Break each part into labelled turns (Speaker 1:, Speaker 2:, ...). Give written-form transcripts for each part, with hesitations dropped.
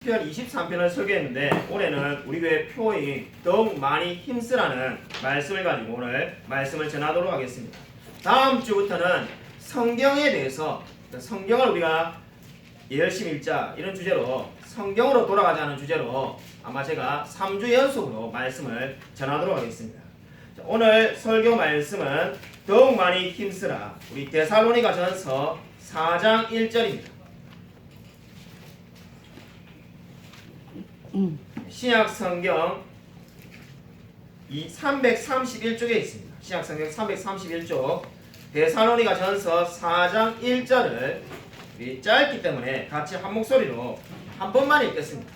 Speaker 1: 편 23편을 설계했는데 올해는 우리 교회 표인 더욱 많이 힘쓰라는 말씀을 가지고 오늘 말씀을 전하도록 하겠습니다. 다음 주부터는 성경에 대해서 성경을 우리가 열심히 읽자 이런 주제로 성경으로 돌아가자는 주제로 아마 제가 3주 연속으로 말씀을 전하도록 하겠습니다. 오늘 설교 말씀은 더욱 많이 힘쓰라 우리 데살로니가 전서 4장 1절입니다. 신약 성경 331쪽에 있습니다. 신약 성경 331쪽 데살로니가 전서 4장 1절을 짧기 때문에 같이 한 목소리로 한 번만 읽겠습니다.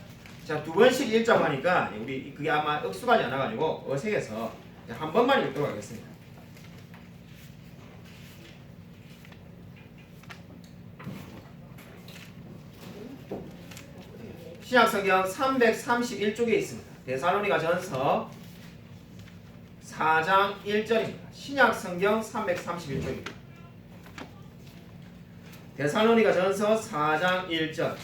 Speaker 1: 자, 두 번씩 읽자고 하니까 우리 그게 아마 익숙하지 않아 가지고 어색해서 한 번만 읽도록 하겠습니다. 신약성경 331쪽에 있습니다. 데살로니가 전서 4장 1절입니다. 신약성경 331쪽입니다. 데살로니가 전서 4장 1절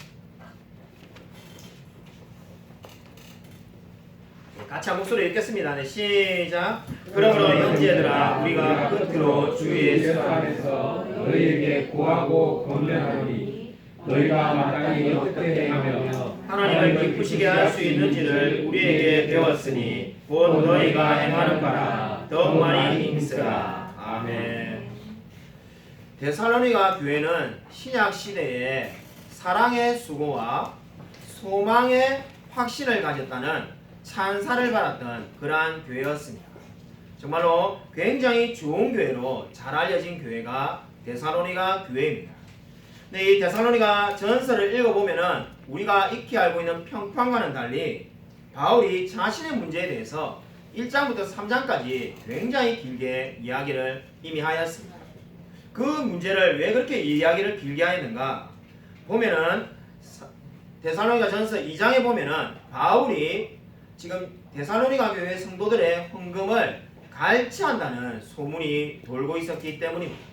Speaker 1: 같이 한 목소리 읽겠습니다. 네, 시작. 그러므로 형제들아 우리가 끝으로 주 예수
Speaker 2: 안에서 너희에게 구하고 권면하노니 너희가 마땅히 어떻게 행하며
Speaker 1: 하나님을 기쁘시게 할 수 있는지를 우리에게 배웠으니 곧 너희가 행하는 바라 더욱 많이 힘쓰라. 아멘. 데살로니가 교회는 신약 시대에 사랑의 수고와 소망의 확신을 가졌다는 찬사를 받았던 그러한 교회였습니다. 정말로 굉장히 좋은 교회로 잘 알려진 교회가 데살로니가 교회입니다. 근데 이 데살로니가 전서를 읽어보면은 우리가 익히 알고 있는 평판과는 달리 바울이 자신의 문제에 대해서 1장부터 3장까지 굉장히 길게 이야기를 이미 하였습니다. 그 문제를 왜 그렇게 이야기를 길게 하였는가 보면은 데살로니가 전서 2장에 보면은 바울이 지금 데살로니가 교회 성도들의 헌금을 갈취한다는 소문이 돌고 있었기 때문입니다.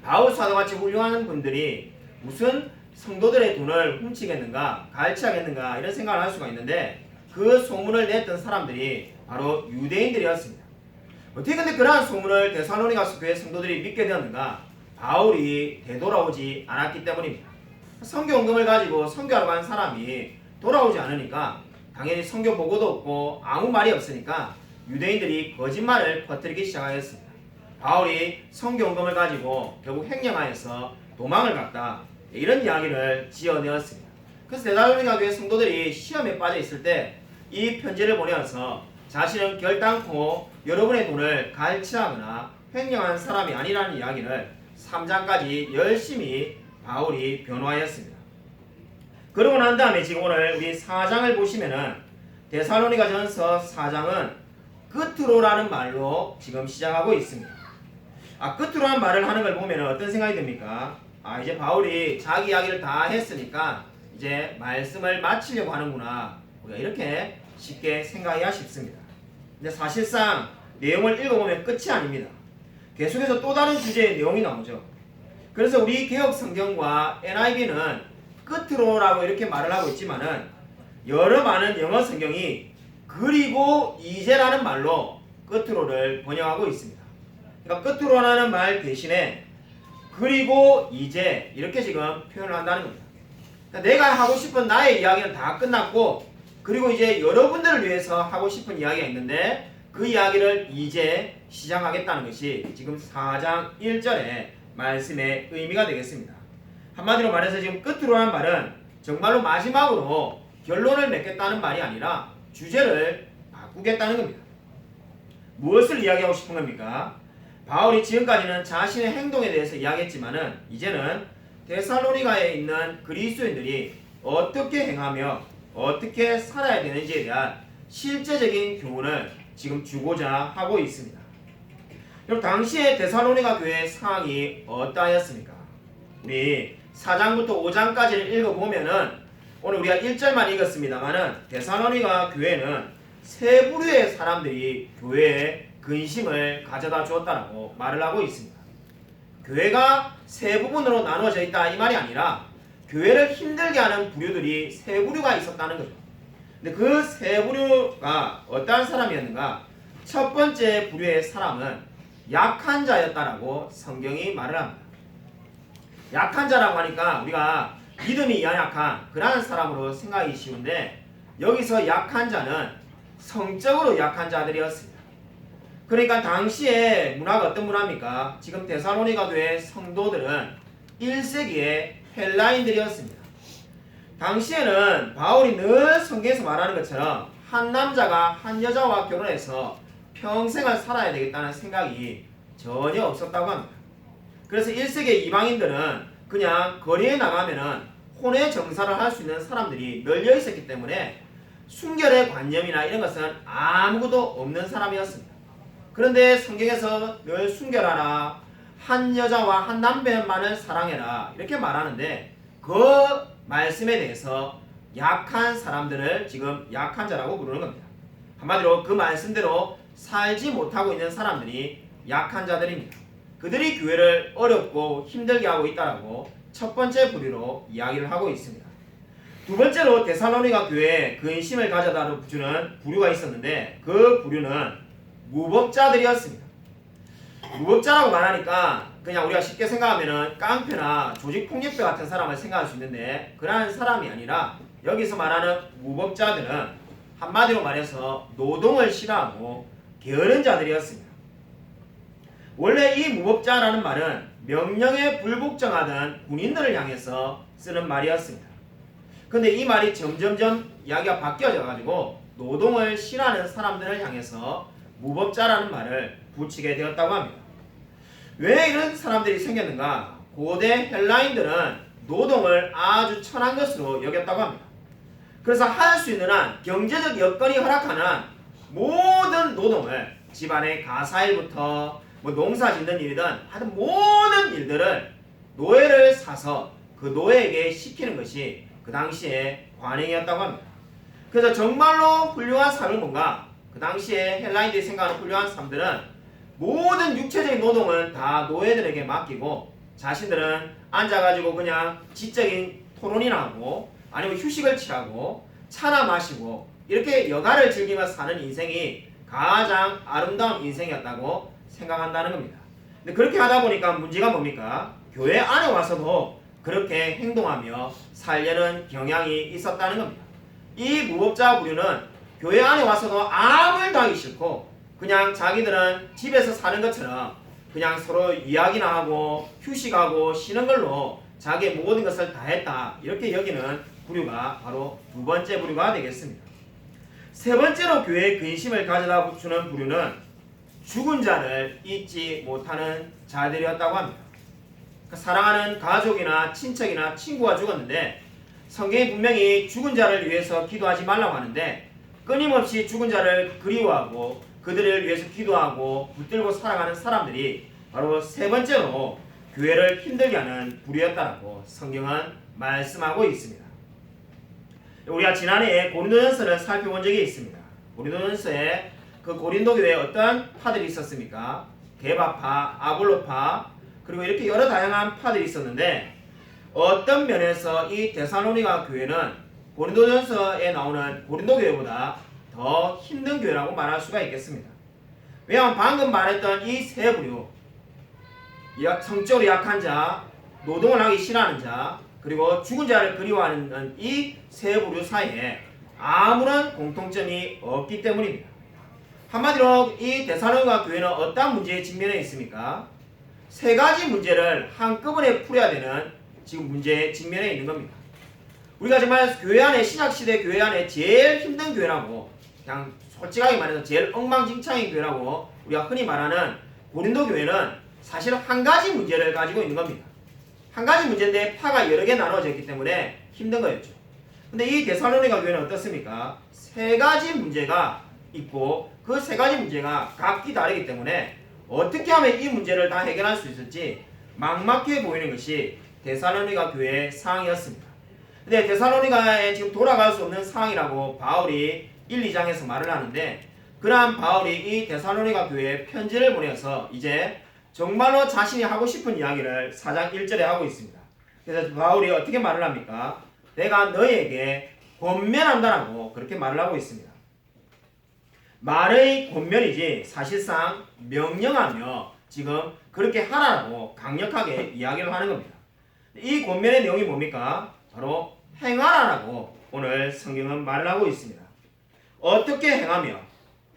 Speaker 1: 바울 사도같이 훌륭한 분들이 무슨 성도들의 돈을 훔치겠는가 갈취하겠는가 이런 생각을 할 수가 있는데 그 소문을 냈던 사람들이 바로 유대인들이었습니다. 어떻게 근데 그러한 소문을 데살로니가 교회 성도들이 믿게 되었는가? 바울이 되돌아오지 않았기 때문입니다. 선교 헌금을 가지고 선교하러 간 사람이 돌아오지 않으니까 당연히 선교 보고도 없고 아무 말이 없으니까 유대인들이 거짓말을 퍼뜨리기 시작하였습니다. 바울이 선교헌금을 가지고 결국 횡령하여서 도망을 갔다 이런 이야기를 지어내었습니다. 그래서 데살로니가 교회 성도들이 시험에 빠져 있을 때 이 편지를 보내어서 자신은 결단코 여러분의 돈을 갈취하거나 횡령한 사람이 아니라는 이야기를 3장까지 열심히 바울이 변호하였습니다. 그러고 난 다음에 지금 오늘 우리 4장을 보시면은 데살로니가 전서 4장은 끝으로라는 말로 지금 시작하고 있습니다. 끝으로란 말을 하는 걸 보면 어떤 생각이 듭니까? 이제 바울이 자기 이야기를 다 했으니까 이제 말씀을 마치려고 하는구나. 우리가 이렇게 쉽게 생각해야 싶습니다. 근데 사실상 내용을 읽어보면 끝이 아닙니다. 계속해서 또 다른 주제의 내용이 나오죠. 그래서 우리 개혁 성경과 NIV는 끝으로라고 이렇게 말을 하고 있지만은 여러 많은 영어 성경이 그리고 이제라는 말로 끝으로를 번역하고 있습니다. 그러니까 끝으로라는 말 대신에 그리고 이제 이렇게 지금 표현을 한다는 겁니다. 그러니까 내가 하고 싶은 나의 이야기는 다 끝났고 그리고 이제 여러분들을 위해서 하고 싶은 이야기가 있는데 그 이야기를 이제 시작하겠다는 것이 지금 4장 1절의 말씀의 의미가 되겠습니다. 한마디로 말해서 지금 끝으로라는 말은 정말로 마지막으로 결론을 맺겠다는 말이 아니라 주제를 바꾸겠다는 겁니다. 무엇을 이야기하고 싶은 겁니까? 바울이 지금까지는 자신의 행동에 대해서 이야기했지만은 이제는 데살로니가에 있는 그리스도인들이 어떻게 행하며 어떻게 살아야 되는지에 대한 실제적인 교훈을 지금 주고자 하고 있습니다. 그럼 당시에 데살로니가 교회의 상황이 어떠하였습니까? 우리 4장부터 5장까지를 읽어보면은 오늘 우리가 1절만 읽었습니다만은 데살로니가 교회는 세 부류의 사람들이 교회에 근심을 가져다 주었다라고 말을 하고 있습니다. 교회가 세 부분으로 나누어져 있다 이 말이 아니라 교회를 힘들게 하는 부류들이 세 부류가 있었다는 거죠. 근데 그 세 부류가 어떠한 사람이었는가? 첫 번째 부류의 사람은 약한 자였다라고 성경이 말을 합니다. 약한 자라고 하니까 우리가 믿음이 연약한 그러한 사람으로 생각하기 쉬운데, 여기서 약한 자는 성적으로 약한 자들이었습니다. 그러니까 당시에 문화가 어떤 문화입니까? 지금 데살로니가 교회 성도들은 1세기의 헬라인들이었습니다. 당시에는 바울이 늘 성경에서 말하는 것처럼 한 남자가 한 여자와 결혼해서 평생을 살아야 되겠다는 생각이 전혀 없었다고 합니다. 그래서 1세기의 이방인들은 그냥 거리에 나가면은 혼외 정사를 할 수 있는 사람들이 널려 있었기 때문에 순결의 관념이나 이런 것은 아무것도 없는 사람이었습니다. 그런데 성경에서 늘 순결하라, 한 여자와 한 남편만을 사랑해라 이렇게 말하는데, 그 말씀에 대해서 약한 사람들을 지금 약한 자라고 부르는 겁니다. 한마디로 그 말씀대로 살지 못하고 있는 사람들이 약한 자들입니다. 그들이 교회를 어렵고 힘들게 하고 있다라고 첫 번째 부류로 이야기를 하고 있습니다. 두 번째로 데살로니가 교회에 근심을 가져다 주는 부류가 있었는데, 그 부류는 무법자들이었습니다. 무법자라고 말하니까 그냥 우리가 쉽게 생각하면은 깡패나 조직폭력배 같은 사람을 생각할 수 있는데, 그러한 사람이 아니라 여기서 말하는 무법자들은 한마디로 말해서 노동을 싫어하고 게으른 자들이었습니다. 원래 이 무법자라는 말은 명령에 불복종하던 군인들을 향해서 쓰는 말이었습니다. 근데 이 말이 점점점 이야기가 바뀌어져 가지고 노동을 싫어하는 사람들을 향해서 무법자라는 말을 붙이게 되었다고 합니다. 왜 이런 사람들이 생겼는가? 고대 헬라인들은 노동을 아주 천한 것으로 여겼다고 합니다. 그래서 할 수 있는 한, 경제적 여건이 허락하는 한 모든 노동을, 집안의 가사일부터 농사 짓는 일이든 하여튼 모든 일들을 노예를 사서 그 노예에게 시키는 것이 그 당시에 관행이었다고 합니다. 그래서 정말로 훌륭한 삶을 뭔가, 그 당시에 헬라인들이 생각하는 훌륭한 삶들은 모든 육체적인 노동은 다 노예들에게 맡기고, 자신들은 앉아가지고 그냥 지적인 토론이나 하고 아니면 휴식을 취하고 차나 마시고 이렇게 여가를 즐기면서 사는 인생이 가장 아름다운 인생이었다고 생각한다는 겁니다. 근데 그렇게 하다 보니까 문제가 뭡니까? 교회 안에 와서도 그렇게 행동하며 살려는 경향이 있었다는 겁니다. 이 무법자 부류는 교회 안에 와서도 아무 일도 하기 싫고 그냥 자기들은 집에서 사는 것처럼 그냥 서로 이야기나 하고 휴식하고 쉬는 걸로 자기의 모든 것을 다 했다, 이렇게 여기는 부류가 바로 두 번째 부류가 되겠습니다. 세 번째로 교회에 근심을 가져다 주는 부류는 죽은 자를 잊지 못하는 자들이었다고 합니다. 사랑하는 가족이나 친척이나 친구가 죽었는데 성경이 분명히 죽은 자를 위해서 기도하지 말라고 하는데, 끊임없이 죽은 자를 그리워하고 그들을 위해서 기도하고 붙들고 살아가는 사람들이 바로 세 번째로 교회를 힘들게 하는 부류였다라고 성경은 말씀하고 있습니다. 우리가 지난해에 고린도전서를 살펴본 적이 있습니다. 고린도전서에 그 고린도 교회에 어떤 파들이 있었습니까? 게바파, 아볼로파, 그리고 이렇게 여러 다양한 파들이 있었는데, 어떤 면에서 이 데살로니가 교회는 고린도전서에 나오는 고린도 교회보다 더 힘든 교회라고 말할 수가 있겠습니다. 왜냐하면 방금 말했던 이 세 부류, 성적으로 약한 자, 노동을 하기 싫어하는 자, 그리고 죽은 자를 그리워하는 이 세 부류 사이에 아무런 공통점이 없기 때문입니다. 한마디로 이 데살로니가 교회는 어떤 문제에 직면해 있습니까? 세 가지 문제를 한꺼번에 풀어야 되는 지금 문제에 직면해 있는 겁니다. 우리가 정말 교회 안에, 신약시대 교회 안에 제일 힘든 교회라고, 그냥 솔직하게 말해서 제일 엉망진창인 교회라고 우리가 흔히 말하는 고린도 교회는 사실 한 가지 문제를 가지고 있는 겁니다. 한 가지 문제인데 파가 여러 개 나눠져 있기 때문에 힘든 거였죠. 근데 이 데살로니가 교회는 어떻습니까? 세 가지 문제가 있고 그 세 가지 문제가 각기 다르기 때문에 어떻게 하면 이 문제를 다 해결할 수 있을지 막막해 보이는 것이 데살로니가 교회의 상황이었습니다. 근데 데살로니가에 지금 돌아갈 수 없는 상황이라고 바울이 1, 2장에서 말을 하는데, 그러한 바울이 이 데살로니가 교회에 편지를 보내서 이제 정말로 자신이 하고 싶은 이야기를 4장 1절에 하고 있습니다. 그래서 바울이 어떻게 말을 합니까? 내가 너희에게 권면한다라고 그렇게 말을 하고 있습니다. 말의 권면이지 사실상 명령하며 지금 그렇게 하라고 강력하게 이야기를 하는 겁니다. 이 권면의 내용이 뭡니까? 바로 행하라라고 오늘 성경은 말을 하고 있습니다. 어떻게 행하며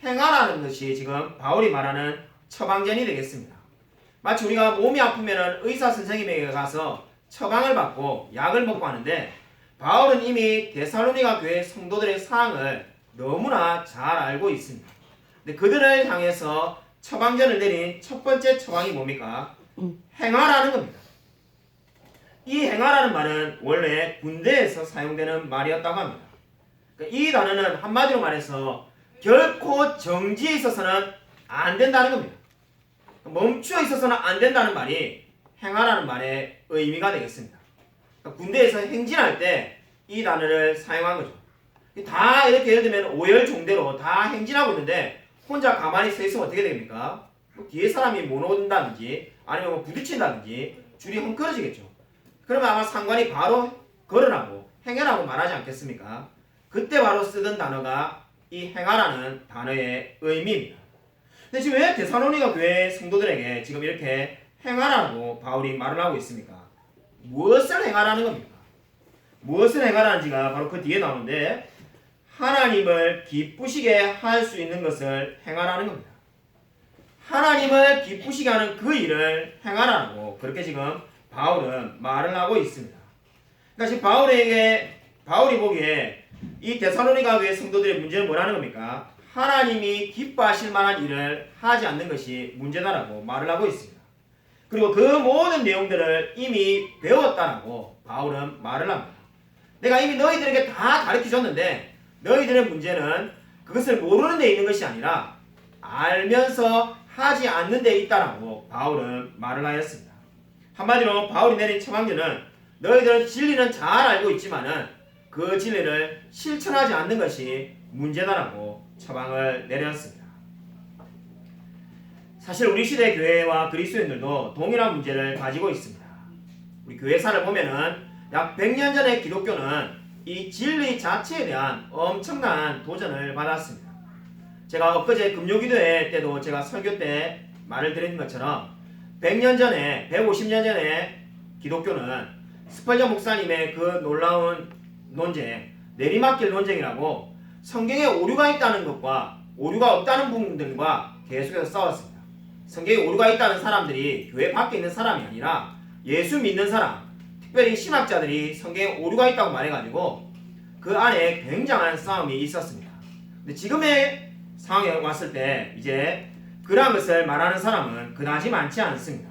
Speaker 1: 행하라는 것이 지금 바울이 말하는 처방전이 되겠습니다. 마치 우리가 몸이 아프면 의사 선생님에게 가서 처방을 받고 약을 먹고 하는데 바울은 이미 데살로니가 교회 성도들의 사항을 너무나 잘 알고 있습니다. 근데 그들을 향해서 처방전을 내린 첫 번째 처방이 뭡니까? 행하라는 겁니다. 이 행하라는 말은 원래 군대에서 사용되는 말이었다고 합니다. 이 단어는 한마디로 말해서 결코 정지에 있어서는 안 된다는 겁니다. 멈추어 있어서는 안 된다는 말이 행하라는 말의 의미가 되겠습니다. 군대에서 행진할 때 이 단어를 사용한 거죠. 다 이렇게 예를 들면 오열종대로 다 행진하고 있는데 혼자 가만히 서 있으면 어떻게 됩니까? 뒤에 사람이 못 온다든지 아니면 부딪힌다든지 줄이 헝클어지겠죠. 그러면 아마 상관이 바로 걸으라고 행해라고 말하지 않겠습니까? 그때 바로 쓰던 단어가 이 행하라는 단어의 의미입니다. 근데 지금 왜 데살로니가 교회 성도들에게 지금 이렇게 행하라고 바울이 말을 하고 있습니까? 무엇을 행하라는 겁니까? 무엇을 행하라는지가 바로 그 뒤에 나오는데 하나님을 기쁘시게 할 수 있는 것을 행하라는 겁니다. 하나님을 기쁘시게 하는 그 일을 행하라고 그렇게 지금 바울은 말을 하고 있습니다. 그러니까 지금 바울이 보기에 이 데살로니가 교회 성도들의 문제는 뭐라는 겁니까? 하나님이 기뻐하실 만한 일을 하지 않는 것이 문제다라고 말을 하고 있습니다. 그리고 그 모든 내용들을 이미 배웠다라고 바울은 말을 합니다. 내가 이미 너희들에게 다 가르쳐줬는데 너희들의 문제는 그것을 모르는 데 있는 것이 아니라 알면서 하지 않는 데 있다라고 바울은 말을 하였습니다. 한마디로 바울이 내린 처방전은 너희들은 진리는 잘 알고 있지만은 그 진리를 실천하지 않는 것이 문제다라고 처방을 내렸습니다. 사실 우리 시대 교회와 그리스도인들도 동일한 문제를 가지고 있습니다. 우리 교회사를 보면은 약 100년 전의 기독교는 이 진리 자체에 대한 엄청난 도전을 받았습니다. 제가 엊그제 금요기도회 때도 제가 설교 때 말을 드린 것처럼 100년 전에 150년 전에 기독교는 스펄전 목사님의 그 놀라운 논쟁, 내리막길 논쟁이라고 성경에 오류가 있다는 것과 오류가 없다는 부분들과 계속해서 싸웠습니다. 성경에 오류가 있다는 사람들이 교회 밖에 있는 사람이 아니라 예수 믿는 사람, 특별히 신학자들이 성경에 오류가 있다고 말해가지고 그 안에 굉장한 싸움이 있었습니다. 근데 지금의 상황에 왔을 때 이제 그러한 것을 말하는 사람은 그다지 많지 않습니다.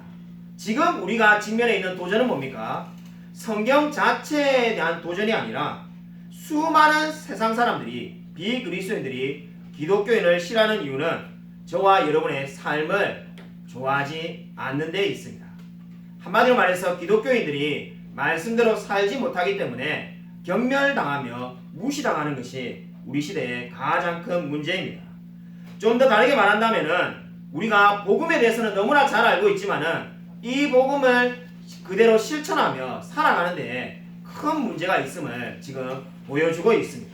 Speaker 1: 지금 우리가 직면해 있는 도전은 뭡니까? 성경 자체에 대한 도전이 아니라 수많은 세상 사람들이 비그리스도인들이 기독교인을 싫어하는 이유는 저와 여러분의 삶을 좋아하지 않는 데 있습니다. 한마디로 말해서 기독교인들이 말씀대로 살지 못하기 때문에 경멸당하며 무시당하는 것이 우리 시대의 가장 큰 문제입니다. 좀 더 다르게 말한다면은 우리가 복음에 대해서는 너무나 잘 알고 있지만은 이 복음을 그대로 실천하며 살아가는 데 큰 문제가 있음을 지금 보여주고 있습니다.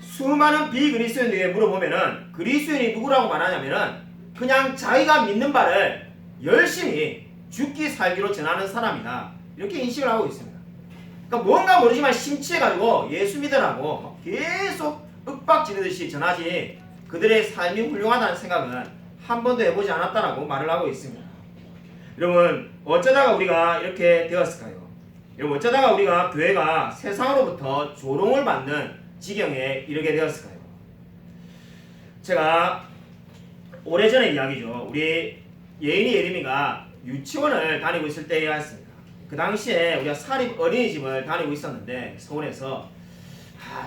Speaker 1: 수많은 비그리스도인에게 물어보면은 그리스도인이 누구라고 말하냐면은 그냥 자기가 믿는 바를 열심히 죽기 살기로 전하는 사람이다, 이렇게 인식을 하고 있습니다. 그러니까 뭔가 모르지만 심취해가지고 예수 믿으라고 계속 윽박지르듯이 전하지 그들의 삶이 훌륭하다는 생각은 한 번도 해보지 않았다라고 말을 하고 있습니다. 여러분, 어쩌다가 우리가 이렇게 되었을까요? 여러분, 어쩌다가 우리가 교회가 세상으로부터 조롱을 받는 지경에 이르게 되었을까요? 제가 오래전의 이야기죠. 우리 예인이 예림이가 유치원을 다니고 있을 때였습니다. 그 당시에 우리가 사립 어린이집을 다니고 있었는데 서울에서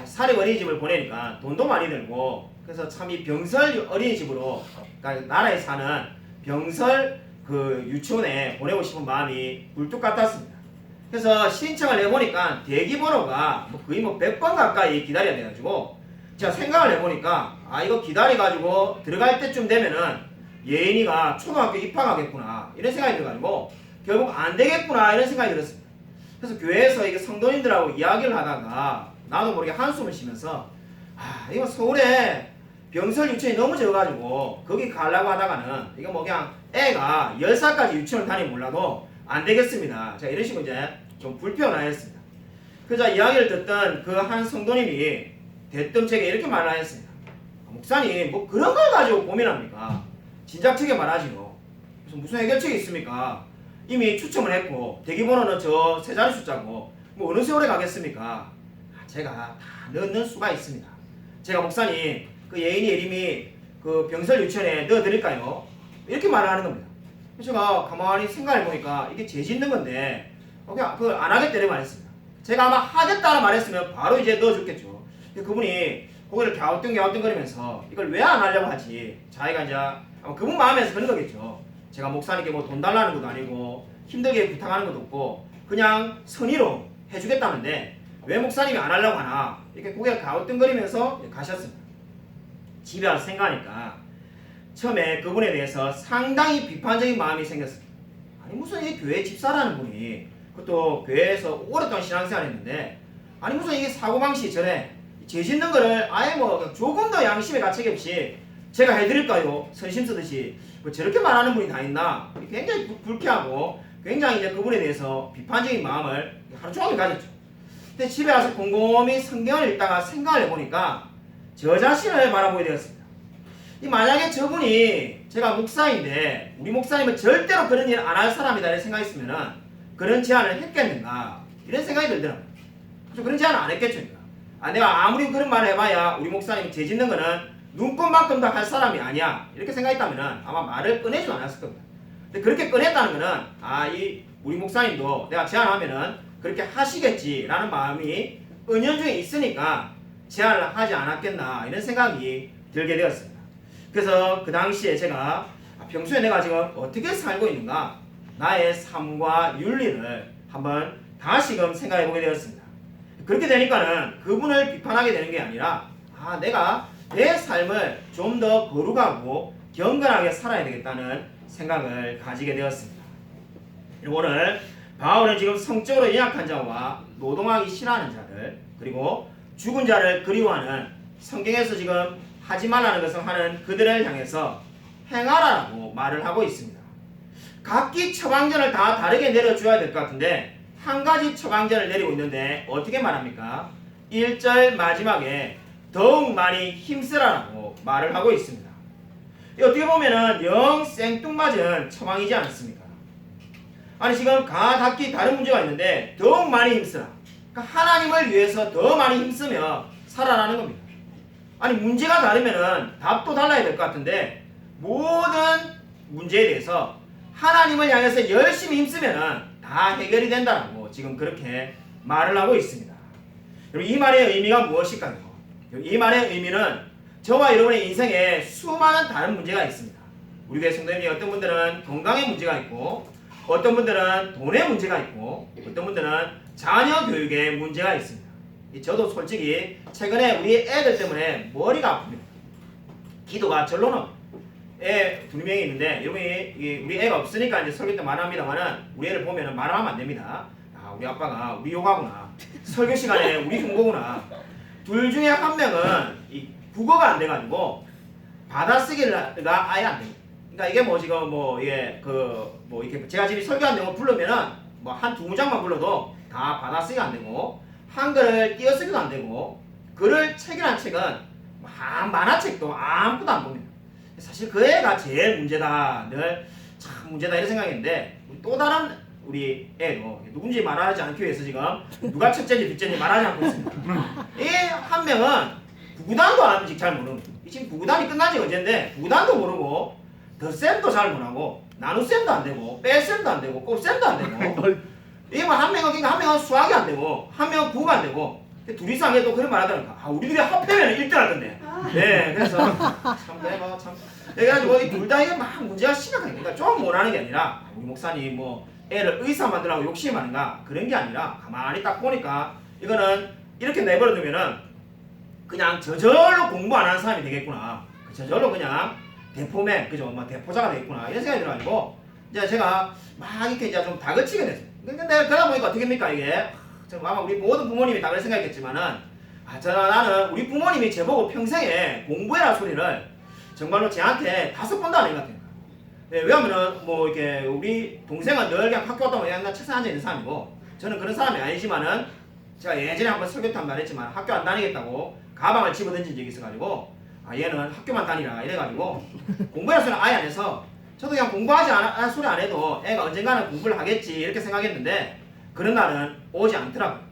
Speaker 1: 사립 어린이집을 보내니까 돈도 많이 들고, 그래서 참 이 병설 어린이집으로, 그러니까 나라에 사는 병설 그 유치원에 보내고 싶은 마음이 굴뚝 같았습니다. 그래서 신청을 해보니까 대기번호가 거의 100번 가까이 기다려야 돼가지고 제가 생각을 해보니까 이거 기다려가지고 들어갈 때쯤 되면은 예인이가 초등학교 입학하겠구나 이런 생각이 들어가지고 결국 안 되겠구나 이런 생각이 들었습니다. 그래서 교회에서 이게 성도님들하고 이야기를 하다가 나도 모르게 한숨을 쉬면서 이거 서울에 병설 유치원이 너무 적어가지고 거기 가려고 하다가는 이거 뭐 그냥 애가 10살까지 유치원을 다니면 몰라도 안 되겠습니다. 제가 이런 식으로 이제 좀 불편하였습니다. 그래서 이야기를 듣던 그 한 성도님이 대뜸 제게 이렇게 말을 하였습니다. 목사님 뭐 그런 걸 가지고 고민합니까? 진작책에 말하지요. 그래서 무슨 해결책이 있습니까? 이미 추첨을 했고 대기번호는 저 세 자리 숫자고 뭐 어느 세월에 가겠습니까? 제가 다 넣는 수가 있습니다. 제가 목사님 그 예인이 예림이 그 병설 유치원에 넣어드릴까요? 이렇게 말을 하는 겁니다. 그래서 제가 가만히 생각해 보니까 이게 죄 짓는 건데 그냥 그걸 안 하겠다 이렇게 말했습니다. 제가 아마 하겠다라 말했으면 바로 이제 넣어줬겠죠. 그분이 고개를 갸우뚱갸우뚱거리면서 이걸 왜 안 하려고 하지? 자기가 이제 아마 그분 마음에서 그런 거겠죠. 제가 목사님께 뭐 돈 달라는 것도 아니고 힘들게 부탁하는 것도 없고 그냥 선의로 해주겠다는데 왜 목사님이 안 하려고 하나? 이렇게 고개를 갸우뚱거리면서 가셨습니다. 집에 와서 생각하니까 처음에 그분에 대해서 상당히 비판적인 마음이 생겼습니다. 아니 무슨 이 교회 집사라는 분이 그것도 교회에서 오랫동안 신앙생활 했는데 아니 무슨 이게 사고방식이 저래 죄 짓는 거를 아예 뭐 조금 더 양심의 가책이 없이 제가 해드릴까요? 선심 쓰듯이 뭐 저렇게 말하는 분이 다 있나? 굉장히 불쾌하고 굉장히 이제 그분에 대해서 비판적인 마음을 하루 종일 가졌죠. 근데 집에 와서 곰곰이 성경을 읽다가 생각을 해보니까 저 자신을 바라보게 되었습니다. 이 만약에 저분이 제가 목사인데 우리 목사님은 절대로 그런 일 안 할 사람이다 이런 생각이 있으면은 그런 제안을 했겠는가 이런 생각이 들더라고요. 그래서 그런 제안을 안 했겠죠. 내가 아무리 그런 말을 해봐야 우리 목사님이 죄 짓는 거는 눈꽃만큼도 할 사람이 아니야 이렇게 생각했다면 아마 말을 꺼내지 않았을 겁니다. 근데 그렇게 꺼냈다는 거는 이 우리 목사님도 내가 제안하면은 그렇게 하시겠지라는 마음이 은연중에 있으니까 제안을 하지 않았겠나 이런 생각이 들게 되었습니다. 그래서 그 당시에 제가 평소에 내가 지금 어떻게 살고 있는가 나의 삶과 윤리를 한번 다시금 생각해 보게 되었습니다. 그렇게 되니까는 그분을 비판하게 되는 게 아니라 내가 내 삶을 좀 더 거룩하고 경건하게 살아야 되겠다는 생각을 가지게 되었습니다. 오늘 바울은 지금 성적으로 연약한 자와 노동하기 싫어하는 자들 그리고 죽은 자를 그리워하는 성경에서 지금 하지 말라는 것을 하는 그들을 향해서 행하라고 말을 하고 있습니다. 각기 처방전을 다 다르게 내려줘야 될 것 같은데 한 가지 처방전을 내리고 있는데 어떻게 말합니까? 1절 마지막에 더욱 많이 힘쓰라고 말을 하고 있습니다. 어떻게 보면은 영 생뚱맞은 처방이지 않습니까? 아니 지금 각기 다른 문제가 있는데 더욱 많이 힘쓰라. 그러니까 하나님을 위해서 더 많이 힘쓰며 살아라는 겁니다. 아니 문제가 다르면은 답도 달라야 될 것 같은데 모든 문제에 대해서 하나님을 향해서 열심히 힘쓰면은 다 해결이 된다고 지금 그렇게 말을 하고 있습니다. 여러분 이 말의 의미가 무엇일까요? 이 말의 의미는 저와 여러분의 인생에 수많은 다른 문제가 있습니다. 우리 교회 성도님이 어떤 분들은 건강의 문제가 있고 어떤 분들은 돈의 문제가 있고 어떤 분들은 자녀 교육의 문제가 있습니다. 저도 솔직히 최근에 우리 애들 때문에 머리가 아픕니다. 기도가 절로는 애 2명이 있는데 여러분이 우리 애가 없으니까 이제 설교 때 말합니다만은 우리 애를 보면은 말하면 안 됩니다. 우리 아빠가 우리 욕하구나. 설교 시간에 우리 흉보구나. 둘 중에 한 명은 이 국어가 안 돼가지고 받아쓰기가 아예 안 됩니다. 그러니까 이게 뭐 지금 뭐 이게 뭐 이렇게 제가 지금 설교한 내용 부르면은 뭐 한 2문장만 불러도 다 받아쓰기가 안 되고 한글을 띄어쓰기도 안 되고 글을 체결한 책은 만화책도 아무것도 안 봅니다. 사실 그 애가 제일 문제다. 늘 참 문제다 이런 생각했는데 또 다른 우리 애도 누군지 말하지 않기 위해서 지금 누가 첫째인지 둘째인지 말하지 않고 있습니다. 이 한 명은 구구단도 아직 잘 모르는 지금 구구단이 끝난 지 언젠데 구구단도 모르고 덧셈도 잘 못하고 나눗셈도 안 되고 뺄셈도 안 되고 곱셈도 안 되고 이게 뭐 한 명은 그러니까 한 명은 수학이 안 되고 한 명은 국어가 안 되고 둘이서 하게 또 그런 말 하더라고요. 우리들이 합하면 1등 할 건데. 네, 그래서 참 내가 참 그래가지고 이 둘 다 이게 막 문제가 심각하니까 그러니까 좀 못하는 게 아니라 우리 목사님 뭐 애를 의사 만들라고 욕심이 많은가 그런 게 아니라 가만히 딱 보니까 이거는 이렇게 내버려두면은 그냥 저절로 공부 안 하는 사람이 되겠구나. 저절로 그냥 대포맨 그죠? 뭐 대포자가 되겠구나 이런 생각이 들어가지고 이제 제가 막 이렇게 이제 좀 다그치게 됐어요. 근데 내가 그러다 보니까 어떻게 됩니까 이게? 정말 아마 우리 모든 부모님이 다 그렇게 생각했지만은 나는 우리 부모님이 제보고 평생에 공부해라 소리를 정말로 저한테 5번도 안 한 것 같아요. 네, 왜냐면은 뭐 이렇게 우리 동생은 늘 그냥 학교 갔다 오면 그냥 책상에 앉아 있는 사람이고 저는 그런 사람이 아니지만은 제가 예전에 한번 설교 때 한번 말했지만 학교 안 다니겠다고 가방을 집어던진 적이 있어가지고 얘는 학교만 다니라 이래가지고 공부해라 소리는 아예 안 해서 저도 그냥 공부하지 않아 소리 안 해도 애가 언젠가는 공부를 하겠지 이렇게 생각했는데 그런 날은 오지 않더라고요.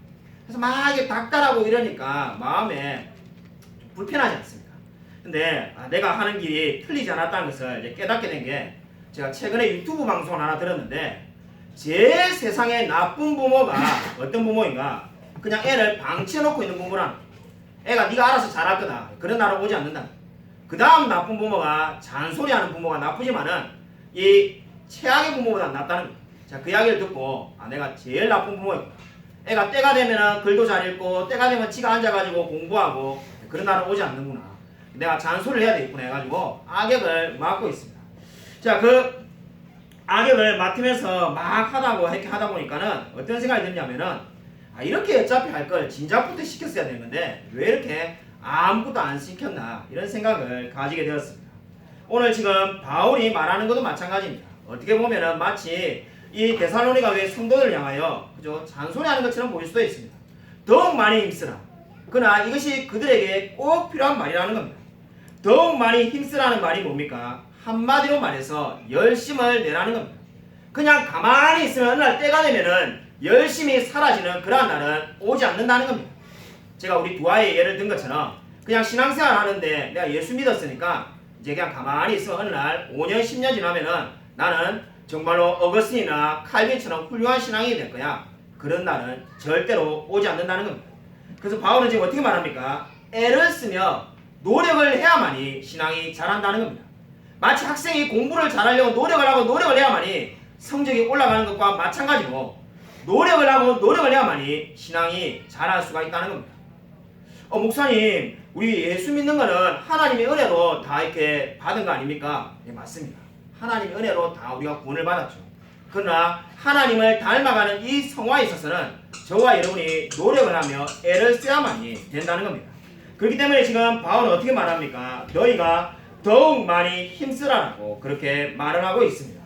Speaker 1: 그래서 막 이게 닥달하고 이러니까 마음에 좀 불편하지 않습니까? 근데 내가 하는 길이 틀리지 않았다는 것을 이제 깨닫게 된 게 제가 최근에 유튜브 방송을 하나 들었는데 제일 세상에 나쁜 부모가 어떤 부모인가? 그냥 애를 방치해놓고 있는 부모란 애가 네가 알아서 잘할 거다 그런 날은 오지 않는다. 그 다음 나쁜 부모가 잔소리하는 부모가 나쁘지만은 이 최악의 부모보다 낫다는 거예요. 자, 그 이야기를 듣고 내가 제일 나쁜 부모였구나. 애가 때가 되면은 글도 잘 읽고 때가 되면 지가 앉아가지고 공부하고 그런 날은 오지 않는구나. 내가 잔소리를 해야 되겠구나 해가지고 악역을 맡고 있습니다. 자, 그 악역을 맡으면서 막 이렇게 하다 보니까는 어떤 생각이 드냐면은 이렇게 어차피 할 걸 진작부터 시켰어야 되는데 왜 이렇게 아무것도 안 시켰나 이런 생각을 가지게 되었습니다. 오늘 지금 바울이 말하는 것도 마찬가지입니다. 어떻게 보면은 마치 이 데살로니가 왜 성도들을 향하여 그죠 잔소리하는 것처럼 보일 수도 있습니다. 더욱 많이 힘쓰라. 그러나 이것이 그들에게 꼭 필요한 말이라는 겁니다. 더욱 많이 힘쓰라는 말이 뭡니까? 한마디로 말해서 열심을 내라는 겁니다. 그냥 가만히 있으면 어느 날 때가 되면은 열심히 사라지는 그러한 날은 오지 않는다는 겁니다. 제가 우리 두 아이의 예를 든 것처럼 그냥 신앙생활 하는데 내가 예수 믿었으니까 이제 그냥 가만히 있으면 어느 날 5년 10년 지나면은 나는 정말로 어거스틴이나 칼빈처럼 훌륭한 신앙이 될 거야. 그런 날은 절대로 오지 않는다는 겁니다. 그래서 바울은 지금 어떻게 말합니까? 애를 쓰며 노력을 해야만이 신앙이 자란다는 겁니다. 마치 학생이 공부를 잘하려고 노력을 하고 노력을 해야만이 성적이 올라가는 것과 마찬가지로 노력을 하고 노력을 해야만이 신앙이 자랄 수가 있다는 겁니다. 목사님, 우리 예수 믿는 거는 하나님의 은혜로 다 이렇게 받은 거 아닙니까? 네, 맞습니다. 하나님의 은혜로 다 우리가 구원을 받았죠. 그러나 하나님을 닮아가는 이 성화에 있어서는 저와 여러분이 노력을 하며 애를 써야만이 된다는 겁니다. 그렇기 때문에 지금 바울은 어떻게 말합니까? 너희가 더욱 많이 힘쓰라고 그렇게 말을 하고 있습니다.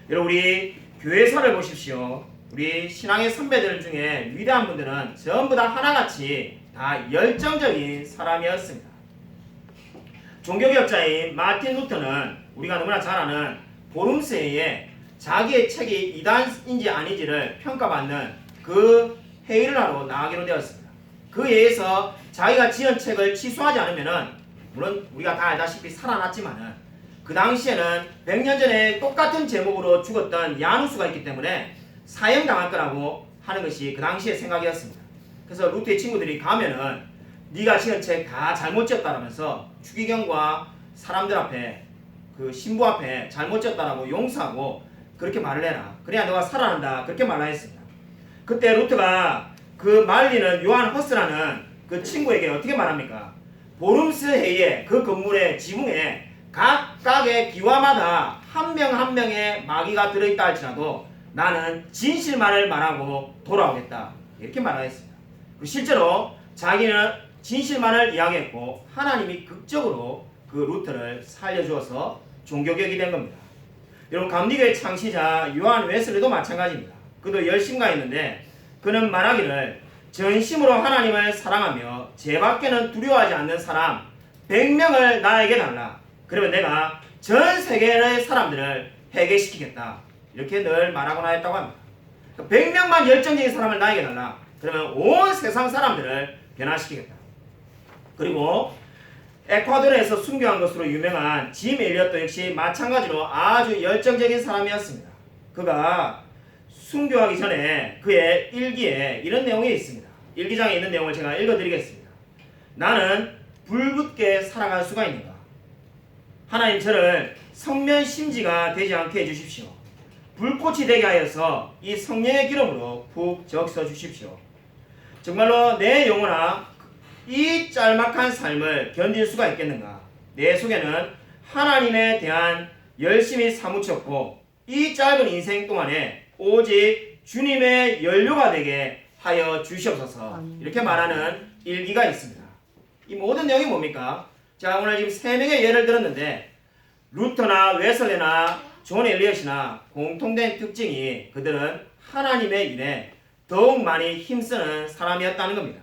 Speaker 1: 여러분 우리 교회사를 보십시오. 우리 신앙의 선배들 중에 위대한 분들은 전부 다 하나같이 다 열정적인 사람이었습니다. 종교개혁자인 마틴 루터는 우리가 너무나 잘 아는 보름스회에 자기의 책이 이단인지 아닌지를 평가받는 그 회의를 하러 나가기로 되었습니다. 그 회의에서 자기가 지은 책을 취소하지 않으면은 물론 우리가 다 알다시피 살아났지만은 그 당시에는 100년 전에 똑같은 제목으로 죽었던 야누스가 있기 때문에 사형당할 거라고 하는 것이 그 당시의 생각이었습니다. 그래서 루트의 친구들이 가면은 네가 지은 책 다 잘못 지었다라면서 추기경과 사람들 앞에 그 신부 앞에 잘못 지었다라고 용서하고 그렇게 말을 해라. 그래야 너가 살아난다. 그렇게 말을 했습니다. 그때 루트가 그 말리는 요한 허스라는 그 친구에게 어떻게 말합니까? 보름스 해에 그 건물의 지붕에 각각의 기와마다 한 명 한 명의 마귀가 들어있다 할지라도 나는 진실만을 말하고 돌아오겠다. 이렇게 말하였습니다. 실제로 자기는 진실만을 이야기했고 하나님이 극적으로 그 루터를 살려주어서 종교개혁이 된 겁니다. 여러분 감리교의 창시자 요한 웨슬리도 마찬가지입니다. 그도 열심가했는데 그는 말하기를 전심으로 하나님을 사랑하며 죄밖에는 두려워하지 않는 사람 100명을 나에게 달라. 그러면 내가 전 세계의 사람들을 회개시키겠다. 이렇게 늘 말하곤 하였다고 합니다. 100명만 열정적인 사람을 나에게 달라. 그러면 온 세상 사람들을 변화시키겠다. 그리고 에콰도르에서 순교한 것으로 유명한 짐 엘리엇도 역시 마찬가지로 아주 열정적인 사람이었습니다. 그가 순교하기 전에 그의 일기에 이런 내용이 있습니다. 일기장에 있는 내용을 제가 읽어드리겠습니다. 나는 불붙게 살아갈 수가 있는가? 하나님 저를 성면심지가 되지 않게 해주십시오. 불꽃이 되게 하여서 이 성령의 기름으로 푹 적셔 주십시오. 정말로 내 영혼아 이 짤막한 삶을 견딜 수가 있겠는가? 내 속에는 하나님에 대한 열심히 사무쳤고 이 짧은 인생 동안에 오직 주님의 연료가 되게 하여 주시옵소서. 이렇게 말하는 일기가 있습니다. 이 모든 내용이 뭡니까? 자, 오늘 지금 세 명의 예를 들었는데 루터나 웨슬레나 존 엘리엇이나 공통된 특징이 그들은 하나님의 일에 더욱 많이 힘쓰는 사람이었다는 겁니다.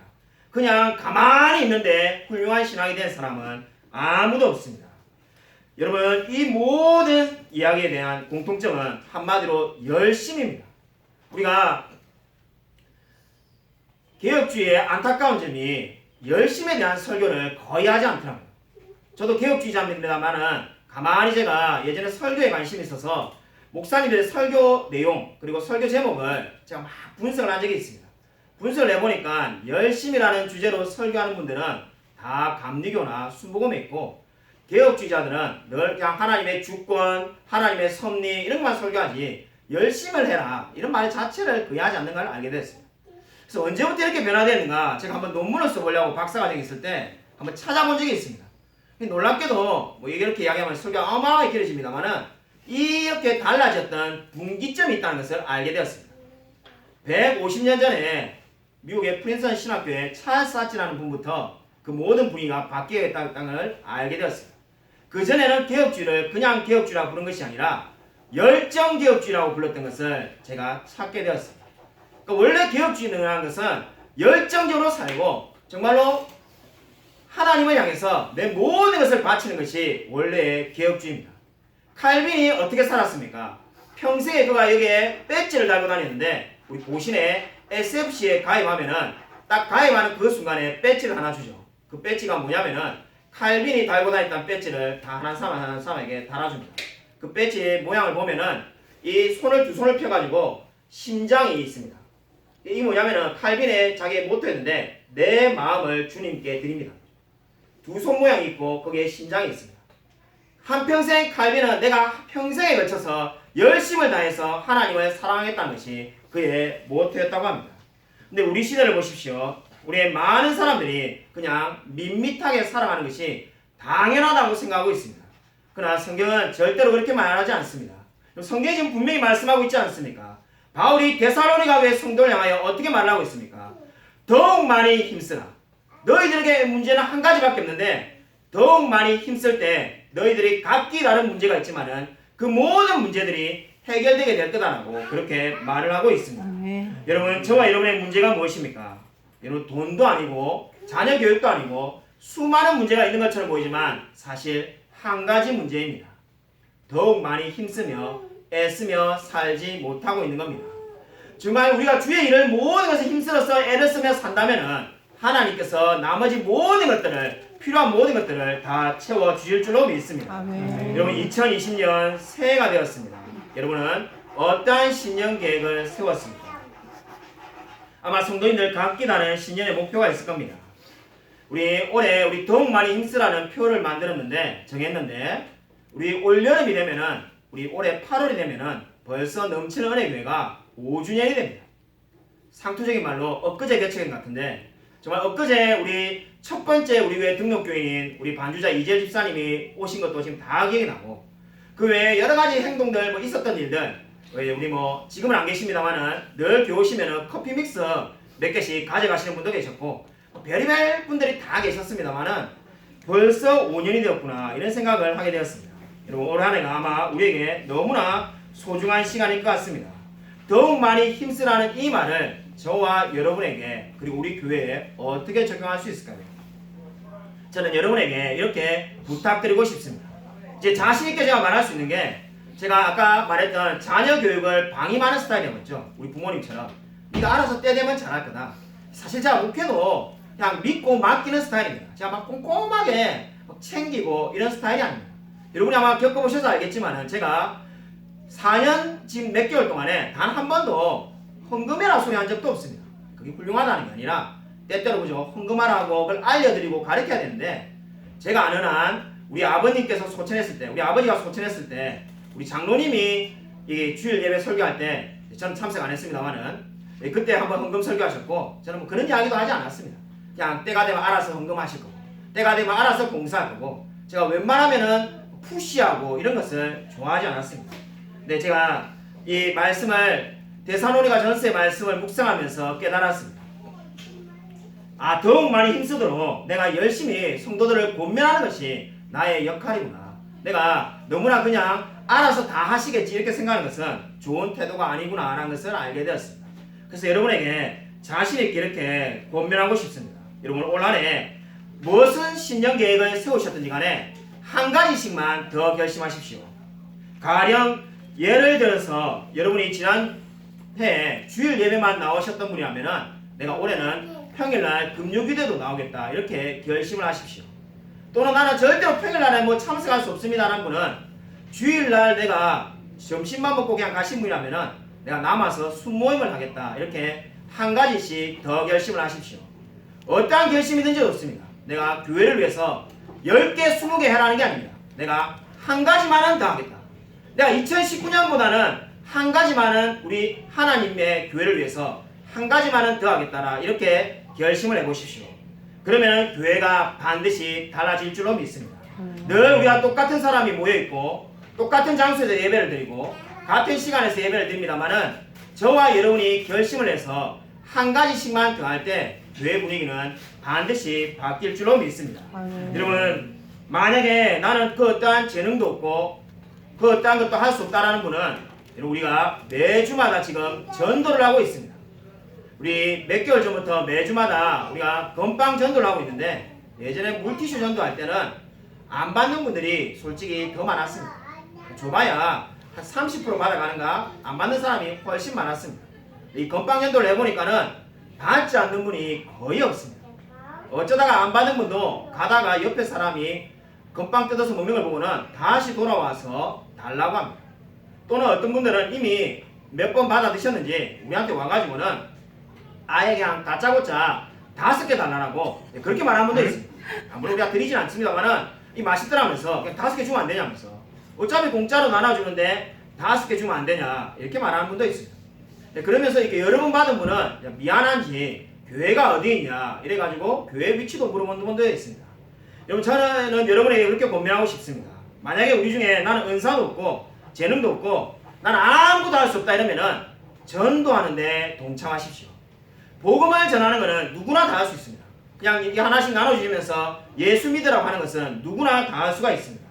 Speaker 1: 그냥 가만히 있는데 훌륭한 신앙이 된 사람은 아무도 없습니다. 여러분, 이 모든 이야기에 대한 공통점은 한마디로 열심입니다. 우리가 개혁주의의 안타까운 점이 열심에 대한 설교를 거의 하지 않더라고요. 저도 개혁주의자입니다만은 가만히 제가 예전에 설교에 관심이 있어서 목사님들의 설교 내용 그리고 설교 제목을 제가 막 분석을 한 적이 있습니다. 분석을 해보니까 열심이라는 주제로 설교하는 분들은 다 감리교나 순복음에 있고 개혁주의자들은 늘 그냥 하나님의 주권, 하나님의 섭리 이런 것만 설교하지 열심을 해라 이런 말 자체를 거의 하지 않는 걸 알게 됐습니다. 그래서 언제부터 이렇게 변화되는가 제가 한번 논문을 써보려고 박사과정에 있을 때 한번 찾아본 적이 있습니다. 놀랍게도 뭐 이렇게 이야기하면 설교가 어마어마하게 길어집니다만은 이렇게 달라졌던 분기점이 있다는 것을 알게 되었습니다. 150년 전에 미국의 프린스턴 신학교의 찰스 하치라는 분부터 그 모든 분위기가 바뀌어야겠다는 걸 알게 되었습니다. 그전에는 개혁주의를 그냥 개혁주의라고 부른 것이 아니라 열정개혁주의라고 불렀던 것을 제가 찾게 되었습니다. 그러니까 원래 개혁주의라는 것은 열정적으로 살고 정말로 하나님을 향해서 내 모든 것을 바치는 것이 원래의 개혁주의입니다. 칼빈이 어떻게 살았습니까? 평생에 그가 여기에 배지를 달고 다녔는데 우리 보신에 SFC에 가입하면은 딱 가입하는 그 순간에 배지를 하나 주죠. 그 배지가 뭐냐면은 칼빈이 달고 다녔던 배지를 다 한 사람에게 달아줍니다. 그 배지 모양을 보면은 이 손을 두 손을 펴가지고 심장이 있습니다. 이 뭐냐면은 칼빈의 자기의 모토였는데 내 마음을 주님께 드립니다. 두 손 모양이 있고 거기에 심장이 있습니다. 한평생 칼빈은 내가 평생에 걸쳐서 열심을 다해서 하나님을 사랑하겠다는 것이 그의 모토였다고 합니다. 근데 우리 시대를 보십시오. 우리의 많은 사람들이 그냥 밋밋하게 살아가는 것이 당연하다고 생각하고 있습니다. 그러나 성경은 절대로 그렇게 말하지 않습니다. 성경이 지금 분명히 말씀하고 있지 않습니까? 바울이 데살로니가 교회 성도를 향하여 어떻게 말하고 있습니까? 더욱 많이 힘쓰라. 너희들에게 문제는 한 가지밖에 없는데 더욱 많이 힘쓸 때 너희들이 각기 다른 문제가 있지만은 그 모든 문제들이 해결되게 될 거다라고 그렇게 말을 하고 있습니다. 여러분, 저와 여러분의 문제가 무엇입니까? 여러분, 돈도 아니고 자녀 교육도 아니고 수많은 문제가 있는 것처럼 보이지만 사실 한 가지 문제입니다. 더욱 많이 힘쓰며 애쓰며 살지 못하고 있는 겁니다. 정말 우리가 주의 일을 모든 것을 힘써서 애를 쓰며 산다면은 하나님께서 나머지 모든 것들을 필요한 모든 것들을 다 채워 주실 줄로 믿습니다.
Speaker 3: 아멘.
Speaker 1: 여러분, 2020년 새해가 되었습니다. 여러분은 어떠한 신년 계획을 세웠습니까? 아마 성도님들 각기 다른 신년의 목표가 있을 겁니다. 우리 올해 우리 더욱 많이 힘쓰라는 표를 만들었는데 정했는데 우리 올 여름이 되면은 우리 올해 8월이 되면은 벌써 넘치는 은혜교회가 5주년이 됩니다. 상투적인 말로 엊그제 개척인 것 같은데 정말 엊그제 우리 첫 번째 우리 교회 등록교인인 우리 반주자 이재 집사님이 오신 것도 지금 다 기억이 나고 그 외에 여러 가지 행동들 뭐 있었던 일들 우리 뭐 지금은 안 계십니다만은 늘 교회 오시면은 커피 믹스 몇 개씩 가져가시는 분도 계셨고 별의별 분들이 다 계셨습니다만은 벌써 5년이 되었구나 이런 생각을 하게 되었습니다. 여러분, 올 한 해가 아마 우리에게 너무나 소중한 시간일 것 같습니다. 더욱 많이 힘쓰라는 이 말을 저와 여러분에게 그리고 우리 교회에 어떻게 적용할 수 있을까요? 저는 여러분에게 이렇게 부탁드리고 싶습니다. 이제 자신있게 제가 말할 수 있는 게 제가 아까 말했던 자녀 교육을 방임하는 스타일이었죠. 우리 부모님처럼 네가 알아서 때 되면 잘할 거다. 사실 제가 목회도 그냥 믿고 맡기는 스타일입니다. 제가 막 꼼꼼하게 막 챙기고 이런 스타일이 아닙니다. 여러분이 아마 겪어보셔서 알겠지만 제가 4년 지금 몇 개월 동안에 단 한 번도 헌금해라 소리 한 적도 없습니다. 그게 훌륭하다는 게 아니라 때때로 보죠. 헌금하라고 그걸 알려드리고 가르쳐야 되는데 제가 아는 한 우리 아버님께서 소천했을 때 우리 아버지가 소천했을 때 우리 장로님이 이 주일 예배 설교할 때 저는 참석 안 했습니다만은 그때 한번 헌금 설교하셨고 저는 뭐 그런 이야기도 하지 않았습니다. 그냥 때가 되면 알아서 헌금하실 거고 때가 되면 알아서 봉사할 거고 제가 웬만하면은 푸시하고 이런 것을 좋아하지 않았습니다. 근데 제가 이 말씀을 데살로니가 전서의 말씀을 묵상하면서 깨달았습니다. 더욱 많이 힘쓰도록 내가 열심히 성도들을 권면하는 것이 나의 역할이구나. 내가 너무나 그냥 알아서 다 하시겠지 이렇게 생각하는 것은 좋은 태도가 아니구나 라는 것을 알게 되었습니다. 그래서 여러분에게 자신 있게 이렇게 권면하고 싶습니다. 여러분 올 한해 무슨 신년 계획을 세우셨든지 간에 한 가지씩만 더 결심하십시오. 가령 예를 들어서 여러분이 지난 해에 주일 예배만 나오셨던 분이라면은 내가 올해는 평일날 금요기도도 나오겠다 이렇게 결심을 하십시오. 또는 나는 절대로 평일날에 참석할 수 없습니다 라는 분은 주일날 내가 점심만 먹고 그냥 가신 분이라면은 내가 남아서 순모임을 하겠다 이렇게 한 가지씩 더 결심을 하십시오. 어떠한 결심이든지 좋습니다. 내가 교회를 위해서 10개, 20개 해라는 게 아닙니다. 내가 한 가지만은 더 하겠다. 내가 2019년보다는 한 가지만은 우리 하나님의 교회를 위해서 한 가지만은 더 하겠다라 이렇게 결심을 해보십시오. 그러면 교회가 반드시 달라질 줄로 믿습니다. 늘 우리가 똑같은 사람이 모여있고 똑같은 장소에서 예배를 드리고 같은 시간에서 예배를 드립니다만은 저와 여러분이 결심을 해서 한 가지씩만 더 할 때 교회 분위기는 반드시 바뀔 줄로 믿습니다. 여러분 만약에 나는 그 어떠한 재능도 없고 그 어떠한 것도 할 수 없다라는 분은 여러분 우리가 매주마다 지금 전도를 하고 있습니다. 우리 몇 개월 전부터 매주마다 우리가 건빵 전도를 하고 있는데 예전에 물티슈 전도할 때는 안 받는 분들이 솔직히 더 많았습니다. 줘봐야 한 30% 받아가는가 안 받는 사람이 훨씬 많았습니다. 이 건빵 전도를 해보니까는 받지 않는 분이 거의 없습니다. 어쩌다가 안 받는 분도 가다가 옆에 사람이 건빵 뜯어서 먹는 걸 보고는 다시 돌아와서 달라고 합니다. 또는 어떤 분들은 이미 몇 번 받아 드셨는지 우리한테 와가지고는 아예 그냥 다짜고짜 5개 달라고 그렇게 말하는 분도 있습니다. 아무리 우리가 드리진 않습니다만은 이 맛있더라면서 그냥 5개 주면 안 되냐면서 어차피 공짜로 나눠주는데 5개 주면 안 되냐 이렇게 말하는 분도 있습니다. 그러면서 이렇게 여러 번 받은 분은 미안한지 교회가 어디 있냐 이래가지고 교회 위치도 물어보는 분도 있습니다. 여러분 저는 여러분에게 이렇게 권면하고 싶습니다. 만약에 우리 중에 나는 은사도 없고 재능도 없고 나는 아무것도 할 수 없다 이러면은 전도하는데 동참하십시오. 복음을 전하는 것은 누구나 다 할 수 있습니다. 그냥 이게 하나씩 나눠주면서 예수 믿으라고 하는 것은 누구나 다 할 수가 있습니다.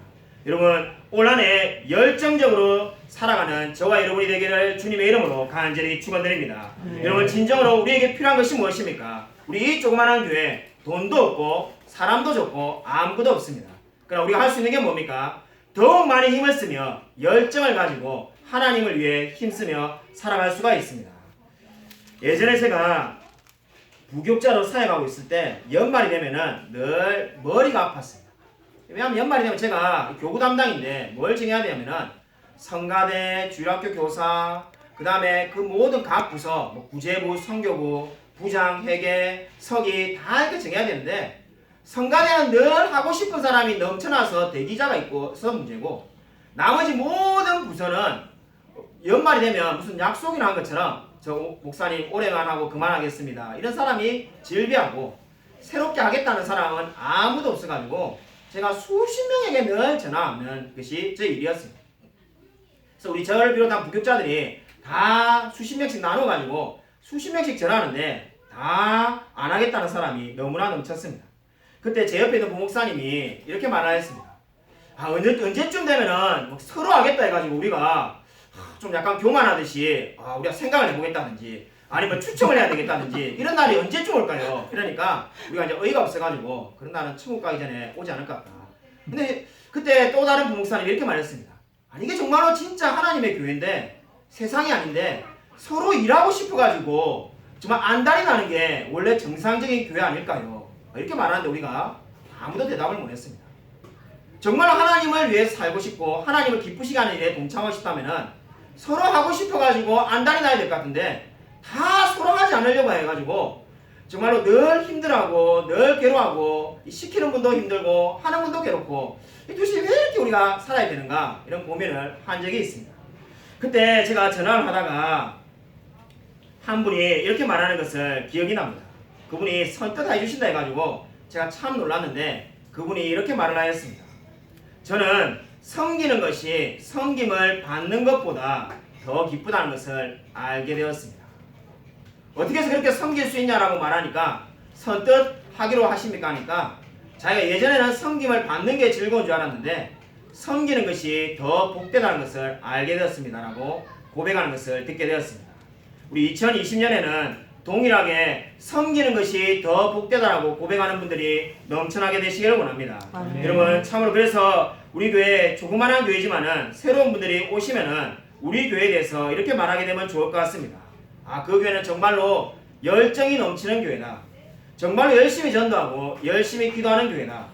Speaker 1: 여러분 올 한해 열정적으로 살아가는 저와 여러분이 되기를 주님의 이름으로 간절히 축원드립니다. 여러분 진정으로 우리에게 필요한 것이 무엇입니까? 우리 이 조그마한 교회 돈도 없고 사람도 적고 아무것도 없습니다. 그러나 우리가 할 수 있는 게 뭡니까? 더욱 많이 힘을 쓰며 열정을 가지고 하나님을 위해 힘쓰며 살아갈 수가 있습니다. 예전에 제가 부교육자로 사역하고 있을 때 연말이 되면은 늘 머리가 아팠습니다. 왜냐하면 연말이 되면 제가 교구 담당인데 뭘 정해야 되냐면은 성가대, 주일학교 교사, 그 다음에 그 모든 각 부서, 구제부, 선교부, 부장, 회계, 서기 다 이렇게 정해야 되는데 성가대는 늘 하고 싶은 사람이 넘쳐나서 대기자가 있고서 문제고 나머지 모든 부서는 연말이 되면 무슨 약속이나 한 것처럼 저 목사님 올해만 하고 그만하겠습니다. 이런 사람이 질비하고 새롭게 하겠다는 사람은 아무도 없어가지고 제가 수십 명에게 늘 전화하는 것이 제 일이었습니다. 그래서 우리 저를 비롯한 부교육자들이 다 수십 명씩 나눠가지고 수십 명씩 전화하는데 다 안 하겠다는 사람이 너무나 넘쳤습니다. 그때 제 옆에 있는 부목사님이 이렇게 말을 했습니다. 언제쯤 되면은 서로 하겠다 해가지고 우리가 좀 약간 교만하듯이 우리가 생각을 해보겠다든지 아니면 추첨을 해야 되겠다든지 이런 날이 언제쯤 올까요? 그러니까 우리가 이제 어이가 없어가지고 그런 날은 천국 가기 전에 오지 않을 것 같다. 근데 그때 또 다른 부목사님이 이렇게 말했습니다. 이게 정말로 진짜 하나님의 교회인데 세상이 아닌데 서로 일하고 싶어가지고 정말 안달이 나는 게 원래 정상적인 교회 아닐까요? 이렇게 말하는데 우리가 아무도 대답을 못했습니다. 정말 하나님을 위해 살고 싶고 하나님을 기쁘시게 하는 일에 동참하고 싶다면 서로 하고 싶어가지고 안달이 나야 될 것 같은데 다 서로 하지 않으려고 해가지고 정말로 늘 힘들어하고 늘 괴로워하고 시키는 분도 힘들고 하는 분도 괴롭고 도대체 왜 이렇게 우리가 살아야 되는가 이런 고민을 한 적이 있습니다. 그때 제가 전화를 하다가 한 분이 이렇게 말하는 것을 기억이 납니다. 그분이 선뜻 해주신다 해가지고 제가 참 놀랐는데 그분이 이렇게 말을 하였습니다. 저는 섬기는 것이 섬김을 받는 것보다 더 기쁘다는 것을 알게 되었습니다. 어떻게 해서 그렇게 섬길 수 있냐라고 말하니까 선뜻 하기로 하십니까 하니까 자기가 예전에는 섬김을 받는 게 즐거운 줄 알았는데 섬기는 것이 더 복되다는 것을 알게 되었습니다라고 고백하는 것을 듣게 되었습니다. 우리 2020년에는 동일하게 섬기는 것이 더 복되다라고 고백하는 분들이 넘쳐나게 되시기를 원합니다.
Speaker 3: 아멘.
Speaker 1: 여러분 참으로 그래서 우리 교회 조그마한 교회지만은 새로운 분들이 오시면은 우리 교회에 대해서 이렇게 말하게 되면 좋을 것 같습니다. 그 교회는 정말로 열정이 넘치는 교회다. 정말로 열심히 전도하고 열심히 기도하는 교회다.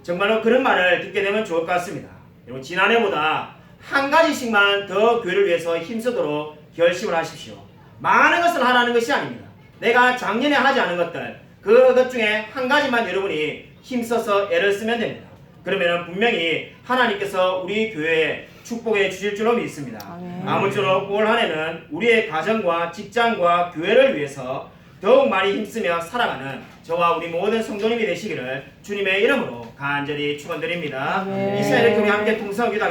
Speaker 1: 정말로 그런 말을 듣게 되면 좋을 것 같습니다. 여러분 지난해보다 한 가지씩만 더 교회를 위해서 힘쓰도록 결심을 하십시오. 많은 것을 하라는 것이 아닙니다. 내가 작년에 하지 않은 것들 그것 중에 한 가지만 여러분이 힘써서 애를 쓰면 됩니다. 그러면 분명히 하나님께서 우리 교회에 축복해 주실 줄로 믿습니다.
Speaker 3: 아멘.
Speaker 1: 아무쪼록 올 한해는 우리의 가정과 직장과 교회를 위해서 더욱 많이 힘쓰며 살아가는 저와 우리 모든 성도님이 되시기를 주님의 이름으로 간절히 축원드립니다.
Speaker 3: 아멘.
Speaker 1: 이 시간에 우리 함께 통성기도하겠습니다.